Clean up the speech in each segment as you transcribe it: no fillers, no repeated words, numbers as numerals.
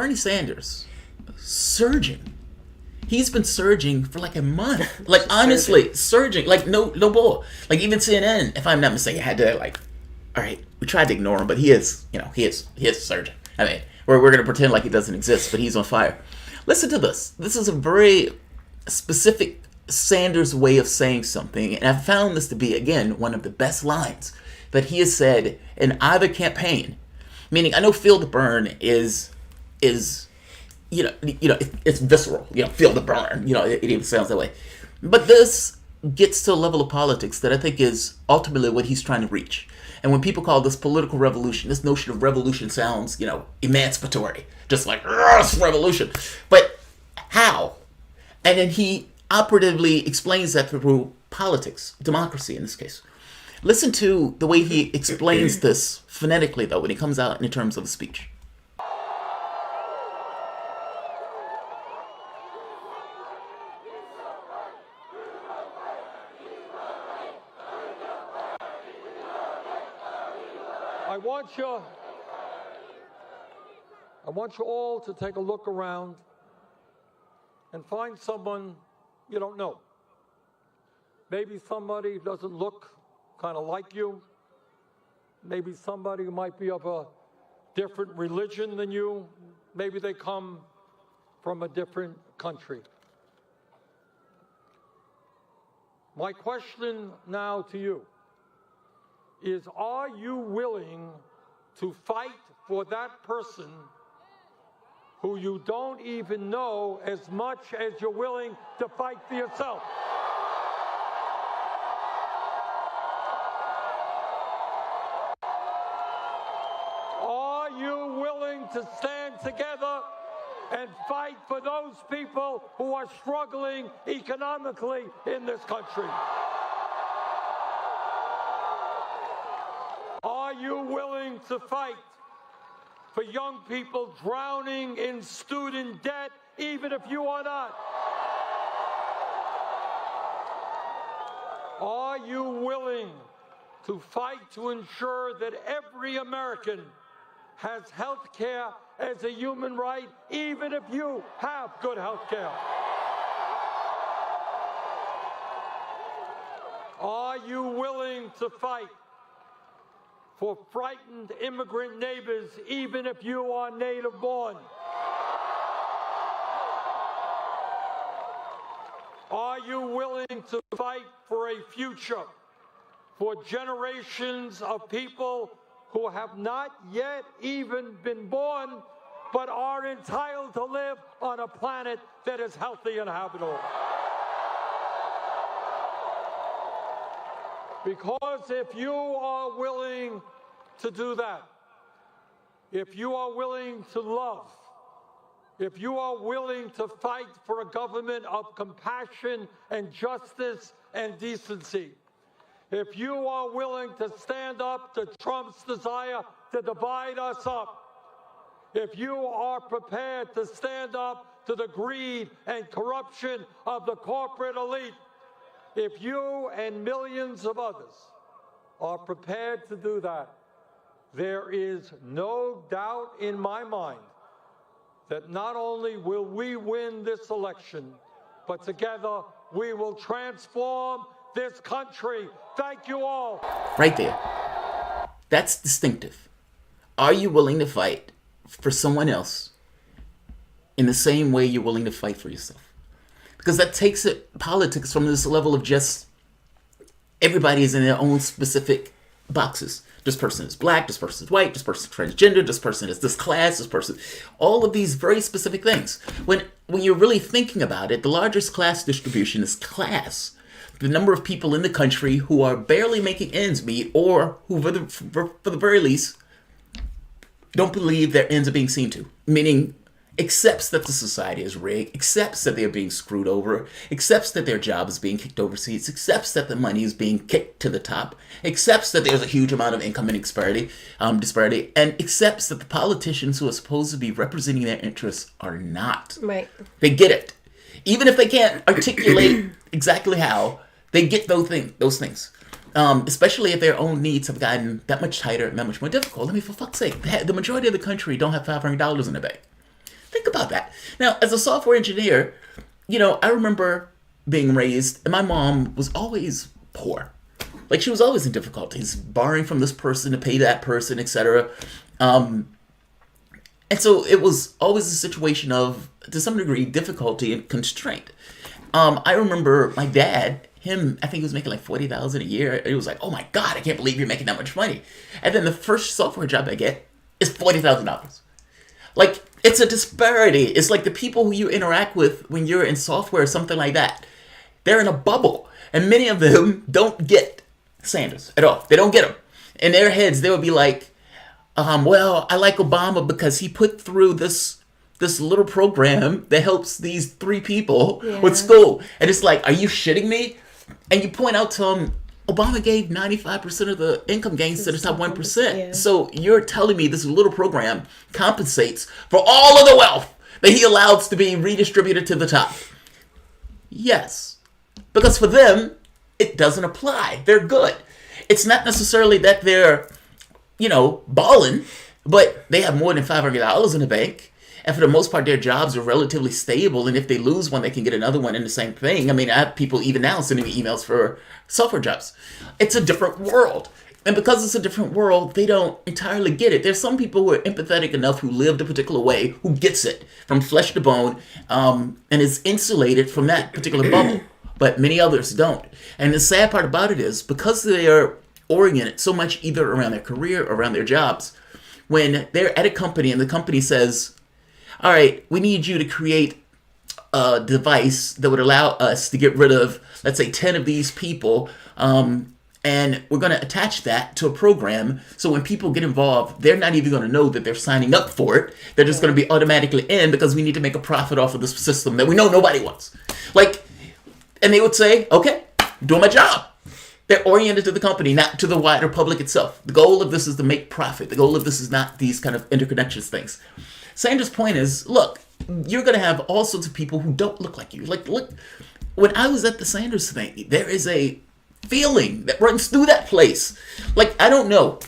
Bernie Sanders, surging. He's been surging for like a month. Like, honestly, surging. Like, no bull. Like, even CNN, if I'm not mistaken, had to, like, all right, we tried to ignore him, but he is surging. I mean, we're going to pretend like he doesn't exist, but he's on fire. Listen to this. This is a very specific Sanders way of saying something, and I've found this to be, again, one of the best lines that he has said in either campaign. Meaning, I know feel the burn is it's visceral. Feel the burn. It even sounds that way. But this gets to a level of politics that I think is ultimately what he's trying to reach. And when people call this political revolution, this notion of revolution sounds, emancipatory. Just like, it's revolution. But how? And then he operatively explains that through politics, democracy in this case. Listen to the way he explains this phonetically, though, when he comes out in terms of a speech. I want you all to take a look around and find someone you don't know. Maybe somebody who doesn't look kind of like you. Maybe somebody who might be of a different religion than you. Maybe they come from a different country. My question now to you is, are you willing to fight for that person who you don't even know as much as you're willing to fight for yourself? Are you willing to stand together and fight for those people who are struggling economically in this country? Are you willing to fight for young people drowning in student debt, even if you are not? Are you willing to fight to ensure that every American has health care as a human right, even if you have good health care? Are you willing to fight for frightened immigrant neighbors, even if you are native born? Are you willing to fight for a future for generations of people who have not yet even been born, but are entitled to live on a planet that is healthy and habitable? Because if you are willing to do that, if you are willing to love, if you are willing to fight for a government of compassion and justice and decency, if you are willing to stand up to Trump's desire to divide us up, if you are prepared to stand up to the greed and corruption of the corporate elite, if you and millions of others are prepared to do that, there is no doubt in my mind that not only will we win this election, but together we will transform this country. Thank you all. Right there. That's distinctive. Are you willing to fight for someone else in the same way you're willing to fight for yourself? Because that takes politics from this level of just everybody is in their own specific boxes. This person is black, this person is white, this person is transgender, this person is this class, this person, all of these very specific things. When you're really thinking about it, the largest class distribution is class. The number of people in the country who are barely making ends meet, or who, for the very least, don't believe their ends are being seen to. Meaning, accepts that the society is rigged, accepts that they're being screwed over, accepts that their job is being kicked overseas, accepts that the money is being kicked to the top, accepts that there's a huge amount of income disparity, and accepts that the politicians who are supposed to be representing their interests are not. Right. They get it. Even if they can't articulate exactly how, they get those things. Especially if their own needs have gotten that much tighter and that much more difficult. I mean, for fuck's sake, the majority of the country don't have $500 in the bank. Think about that. Now, as a software engineer, I remember being raised, and my mom was always poor. Like, she was always in difficulties, borrowing from this person to pay that person, etc. And so it was always a situation of, to some degree, difficulty and constraint. I remember my dad, I think he was making like $40,000 a year. It was like, oh my God, I can't believe you're making that much money. And then the first software job I get is $40,000. Like, it's a disparity. It's like the people who you interact with when you're in software or something like that, they're in a bubble. And many of them don't get Sanders at all. They don't get him. In their heads, they would be like, well, I like Obama because he put through this little program that helps these 3 people with school. And it's like, are you shitting me? And you point out to them, Obama gave 95% of the income gains to the top 1%. Yeah. So you're telling me this little program compensates for all of the wealth that he allows to be redistributed to the top. Yes. Because for them, it doesn't apply. They're good. It's not necessarily that they're, balling, but they have more than $500 in the bank. And for the most part, their jobs are relatively stable. And if they lose one, they can get another one in the same thing. I mean, I have people even now sending me emails for software jobs. It's a different world. And because it's a different world, they don't entirely get it. There's some people who are empathetic enough, who lived a particular way, who gets it from flesh to bone, and is insulated from that particular bubble. But many others don't. And the sad part about it is, because they are oriented so much either around their career or around their jobs, when they're at a company and the company says, all right, we need you to create a device that would allow us to get rid of, let's say, 10 of these people, and we're going to attach that to a program, so when people get involved, they're not even going to know that they're signing up for it. They're just going to be automatically in because we need to make a profit off of this system that we know nobody wants. And they would say, okay, doing my job. They're oriented to the company, not to the wider public itself. The goal of this is to make profit. The goal of this is not these kind of interconnections things. Sanders' point is, look, you're going to have all sorts of people who don't look like you. Like, look, when I was at the Sanders thing, there is a feeling that runs through that place. Like, I don't know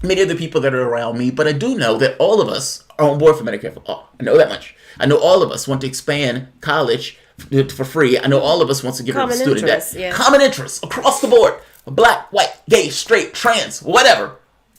many of the people that are around me, but I do know that all of us are on board for Medicare for all. I know that much. I know all of us want to expand college for free. I know all of us want to get rid of student debt. Yeah. Common interests across the board. Black, white, gay, straight, trans, whatever.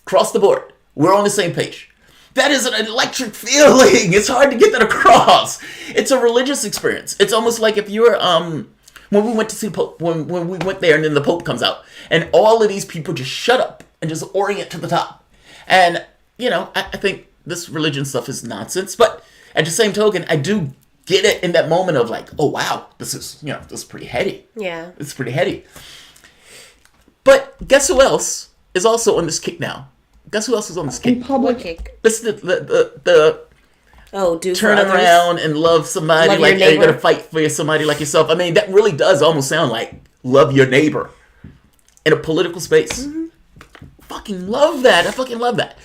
Across the board. We're on the same page. That is an electric feeling. It's hard to get that across. It's a religious experience. It's almost like if you're, when we went to see the Pope, when we went there and then the Pope comes out, and all of these people just shut up and just orient to the top. And, I think this religion stuff is nonsense, but at the same token, I do get it in that moment of like, oh wow, this is pretty heady. Yeah. It's pretty heady. But guess who else is also on this kick now? Guess who else is on this kick? Public kick. Listen to the turn around and love somebody like you're going to fight for somebody like yourself. I mean, that really does almost sound like love your neighbor in a political space. Mm-hmm. Fucking love that. I fucking love that.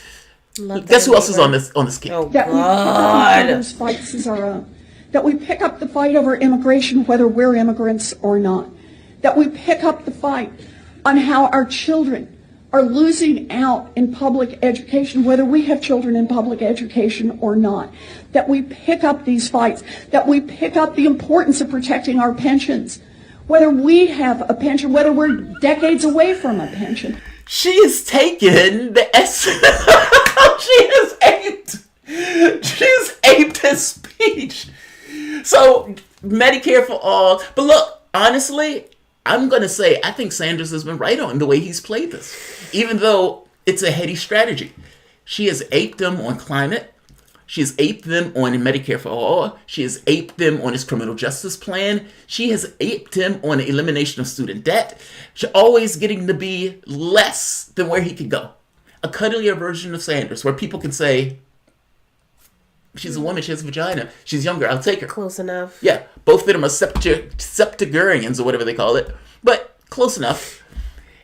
Guess who else is on this kick? Oh, God. Those fights is our own. That we pick up the fight over immigration, whether we're immigrants or not. That we pick up the fight on how our children are losing out in public education, whether we have children in public education or not. That we pick up these fights. That we pick up the importance of protecting our pensions. Whether we have a pension, whether we're decades away from a pension. She has taken the essence. She's aped his speech. So, Medicare for all. But look, honestly, I'm going to say I think Sanders has been right on the way he's played this. Even though it's a heady strategy. She has aped them on climate. She has aped them on Medicare for all. She has aped them on his criminal justice plan. She has aped him on the elimination of student debt. She's always getting to be less than where he could go. A cuddlier version of Sanders, where people can say, she's a woman, she has a vagina, she's younger, I'll take her. Close enough. Yeah, both of them are septuagenarians or whatever they call it, but close enough.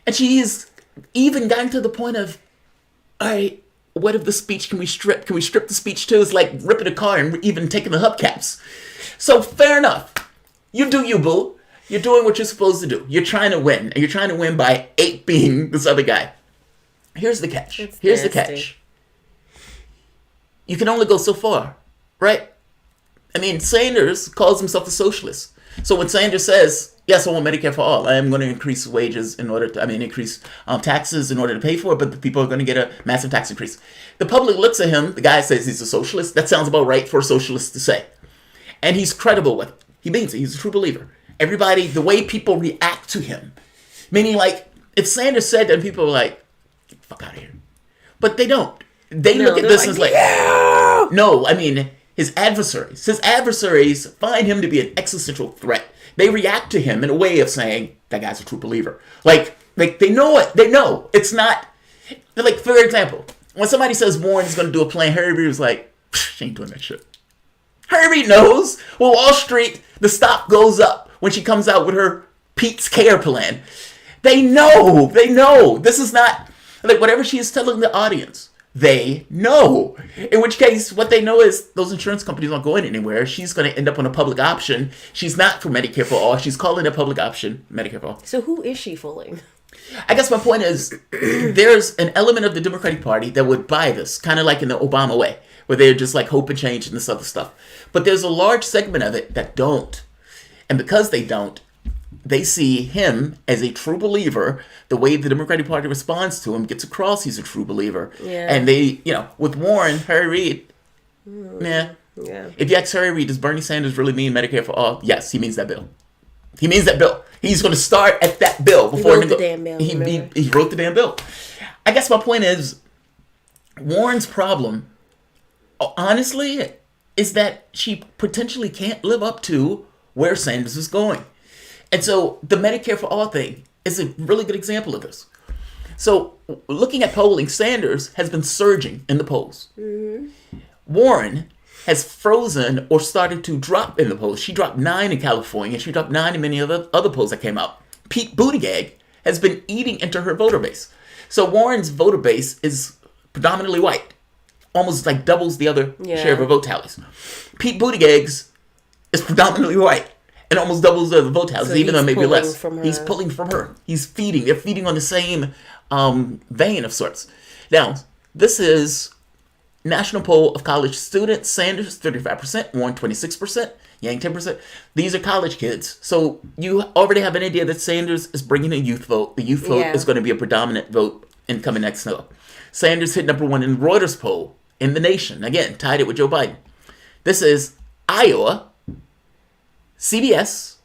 And she's even gotten to the point of, all right, what if the speech can we strip? Can we strip the speech too? It's like ripping a car and even taking the hubcaps. So fair enough. You do you, boo. You're doing what you're supposed to do. You're trying to win. And you're trying to win by aping this other guy. Here's the catch. The catch. You can only go so far, right? I mean, Sanders calls himself a socialist. So when Sanders says, yes, I want Medicare for all, I am going to increase wages in order to, increase taxes in order to pay for it, but the people are going to get a massive tax increase. The public looks at him, the guy says he's a socialist. That sounds about right for a socialist to say. And he's credible with it. He means it. He's a true believer. Everybody, the way people react to him, meaning like, if Sanders said that, people are like, get the fuck out of here. But they don't. They look at this as like, yeah! No, I mean, his adversaries find him to be an existential threat. They react to him in a way of saying, that guy's a true believer. Like they know it. They know. It's not, like, for example, when somebody says Warren is going to do a plan, Harry Reid was like, she ain't doing that shit. Harry Reid knows. Well, Wall Street, the stock goes up when she comes out with her Pete's Care plan. They know. This is not, like, whatever she is telling the audience, they know. In which case, what they know is those insurance companies aren't going anywhere. She's going to end up on a public option. She's not for Medicare for all. She's calling it a public option, Medicare for all. So who is she fooling? I guess my point is, there's an element of the Democratic Party that would buy this, kind of like in the Obama way, where they're just like hope and change and this other stuff. But there's a large segment of it that don't. And because they don't, they see him as a true believer. The way the Democratic Party responds to him gets across he's a true believer. Yeah. And they, with Warren, Harry Reid, Yeah. If you ask Harry Reid, does Bernie Sanders really mean Medicare for all? Yes, he means that bill. He means that bill. He's going to start at that bill before he wrote the damn bill. He wrote the damn bill. I guess my point is, Warren's problem, honestly, is that she potentially can't live up to where Sanders is going. And so the Medicare for all thing is a really good example of this. So looking at polling, Sanders has been surging in the polls. Mm-hmm. Warren has frozen or started to drop in the polls. She dropped 9 in California. She dropped 9 in many other polls that came out. Pete Buttigieg has been eating into her voter base. So Warren's voter base is predominantly white. Almost like doubles the other share of her vote tallies. Pete Buttigieg's is predominantly white. And almost doubles the vote tallies, so even though maybe less. He's pulling from her. He's feeding. They're feeding on the same vein of sorts. Now, this is national poll of college students. Sanders, 35%. Warren, 26%. Yang, 10%. These are college kids. So you already have an idea that Sanders is bringing a youth vote. The youth vote is going to be a predominant vote in coming next snow. Sanders hit number 1 in Reuters poll in the nation. Again, tied it with Joe Biden. This is Iowa. CBS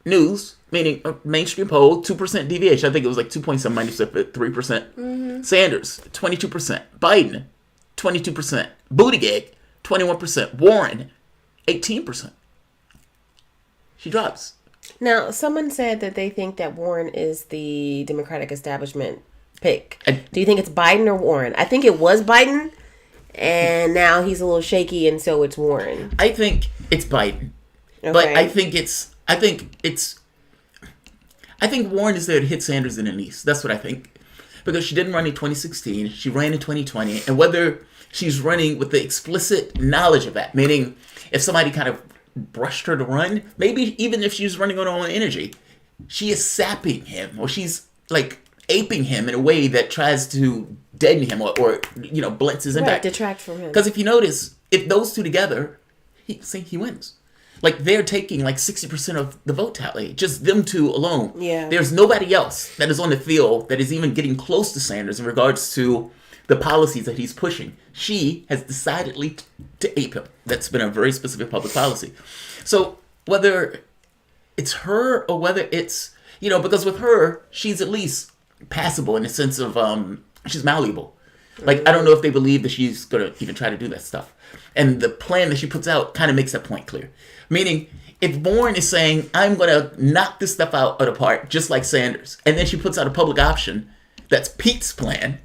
News, meaning a mainstream poll, 2% deviation. I think it was like 2.7 minus 3%. Mm-hmm. Sanders, 22%. Biden, 22%. Buttigieg, 21%. Warren, 18%. She drops. Now, someone said that they think that Warren is the Democratic establishment pick. Do you think it's Biden or Warren? I think it was Biden, and now he's a little shaky, and so it's Warren. I think it's Biden. Okay. But I think Warren is there to hit Sanders in the knees. That's what I think. Because she didn't run in 2016. She ran in 2020. And whether she's running with the explicit knowledge of that, meaning if somebody kind of brushed her to run, maybe even if she's running on her own energy, she is sapping him, or she's like aping him in a way that tries to deaden him or blunts his impact. Right, detract from him. Because if you notice, if those two together, he wins. Like, they're taking like 60% of the vote tally. Just them two alone. Yeah. There's nobody else that is on the field that is even getting close to Sanders in regards to the policies that he's pushing. She has decidedly to ape him. That's been a very specific public policy. So whether it's her or whether it's, because with her, she's at least passable in the sense of she's malleable. Like, I don't know if they believe that she's going to even try to do that stuff. And the plan that she puts out kind of makes that point clear. Meaning, if Warren is saying, I'm going to knock this stuff out of the park, just like Sanders, and then she puts out a public option that's Pete's plan,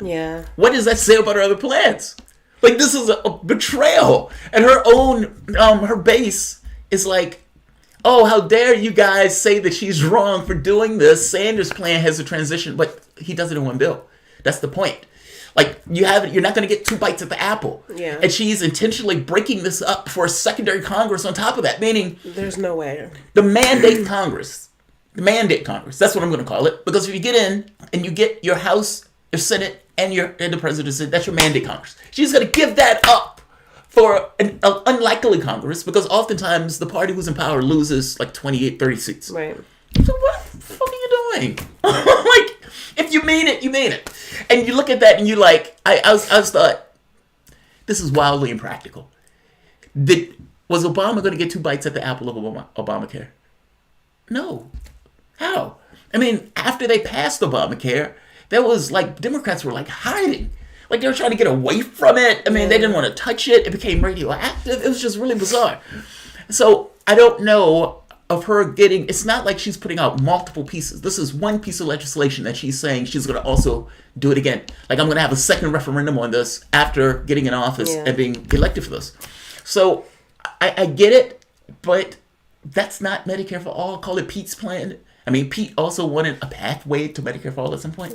what does that say about her other plans? Like, this is a betrayal. And her own, her base is like, oh, how dare you guys say that she's wrong for doing this. Sanders' plan has a transition, but he does it in one bill. That's the point. Like, you're not going to get 2 bites at the apple. Yeah. And she's intentionally breaking this up for a secondary Congress on top of that, meaning... There's no way. The mandate Congress. That's what I'm going to call it. Because if you get in and you get your House, your Senate, and the presidency, that's your mandate Congress. She's going to give that up for an unlikely Congress, because oftentimes the party who's in power loses like 28, 30 seats. Right. So what the fuck are you doing? Like, if you mean it, you mean it. And you look at that and you like, I was thought, this is wildly impractical. Was Obama going to get 2 bites at the apple of Obamacare? No. How? I mean, after they passed Obamacare, there was like, Democrats were like hiding. Like, they were trying to get away from it. I mean, they didn't want to touch it. It became radioactive. It was just really bizarre. So, I don't know of her getting... It's not like she's putting out multiple pieces. This is one piece of legislation that she's saying she's going to also do it again. Like, I'm going to have a second referendum on this after getting in office and being elected for this. So, I get it, but that's not Medicare for all. Call it Pete's plan. I mean, Pete also wanted a pathway to Medicare for all at some point.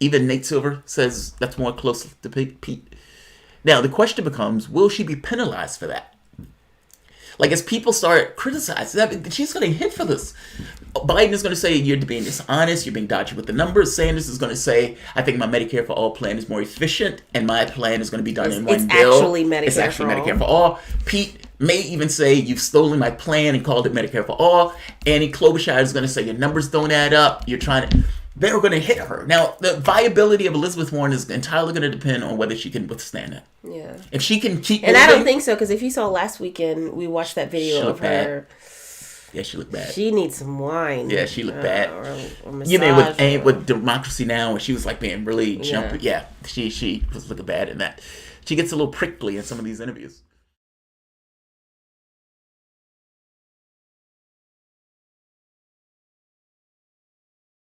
Even Nate Silver says that's more close to Pete. Now, the question becomes, will she be penalized for that? Like, as people start criticizing that, she's going to hit for this. Biden is going to say, you're being dishonest, you're being dodgy with the numbers. Sanders is going to say, I think my Medicare for all plan is more efficient, and my plan is going to be done in one bill. It's actually Medicare for all. Pete may even say, you've stolen my plan and called it Medicare for all. Annie Klobuchar is going to say, your numbers don't add up. You're trying to... They're going to hit her. Now, the viability of Elizabeth Warren is entirely going to depend on whether she can withstand that. Yeah. If she can keep And moving, I don't think so, because if you saw last weekend, we watched that video of her. Yeah, she looked bad. She needs some wine. Yeah, she looked bad. Or you know, with Democracy Now!, when she was like being really jumpy. Yeah, she was looking bad in that. She gets a little prickly in some of these interviews.